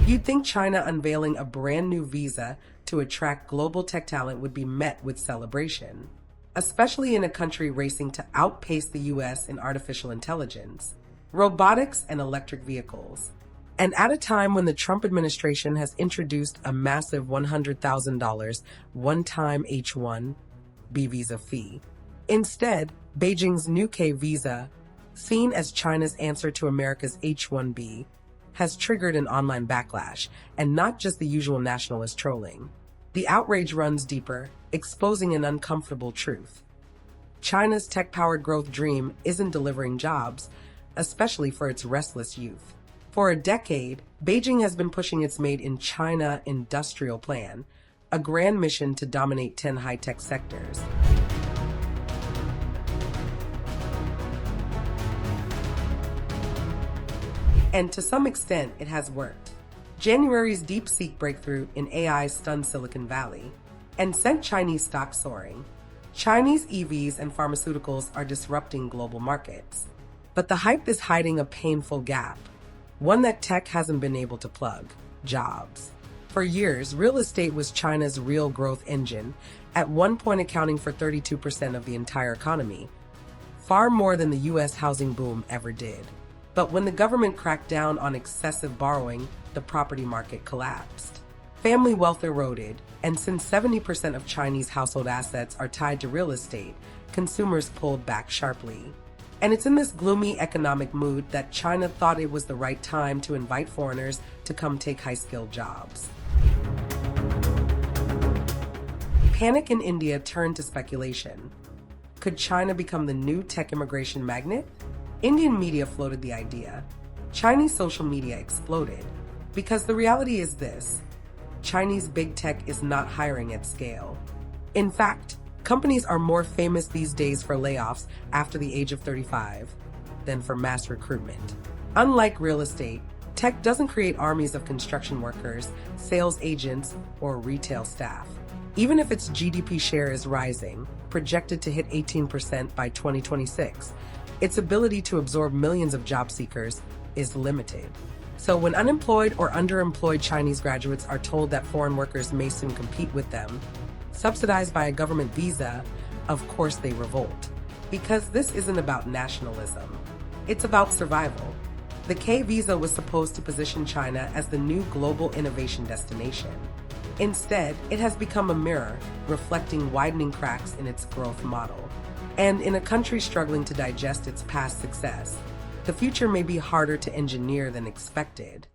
You'd think China unveiling a brand new visa to attract global tech talent would be met with celebration, especially in a country racing to outpace the US in artificial intelligence, robotics, and electric vehicles. And at a time when the Trump administration has introduced a massive $100,000 one-time H1-B visa fee. Instead, Beijing's new K visa, seen as China's answer to America's H1-B, has triggered an online backlash, and not just the usual nationalist trolling. The outrage runs deeper, exposing an uncomfortable truth. China's tech-powered growth dream isn't delivering jobs, especially for its restless youth. For a decade, Beijing has been pushing its Made in China industrial plan, a grand mission to dominate 10 high-tech sectors. And to some extent, it has worked. January's DeepSeek breakthrough in AI stunned Silicon Valley and sent Chinese stocks soaring. Chinese EVs and pharmaceuticals are disrupting global markets. But the hype is hiding a painful gap, one that tech hasn't been able to plug: jobs. For years, real estate was China's real growth engine, at one point accounting for 32% of the entire economy, far more than the US housing boom ever did. But when the government cracked down on excessive borrowing, the property market collapsed. Family wealth eroded, and since 70% of Chinese household assets are tied to real estate, consumers pulled back sharply. And it's in this gloomy economic mood that China thought it was the right time to invite foreigners to come take high-skilled jobs. Panic in India turned to speculation. Could China become the new tech immigration magnet? Indian media floated the idea. Chinese social media exploded. Because the reality is this: Chinese big tech is not hiring at scale. In fact, companies are more famous these days for layoffs after the age of 35 than for mass recruitment. Unlike real estate, tech doesn't create armies of construction workers, sales agents, or retail staff. Even if its GDP share is rising, projected to hit 18% by 2026, its ability to absorb millions of job seekers is limited. So when unemployed or underemployed Chinese graduates are told that foreign workers may soon compete with them, subsidized by a government visa, of course they revolt. Because this isn't about nationalism. It's about survival. The K visa was supposed to position China as the new global innovation destination. Instead, it has become a mirror, reflecting widening cracks in its growth model. And in a country struggling to digest its past success, the future may be harder to engineer than expected.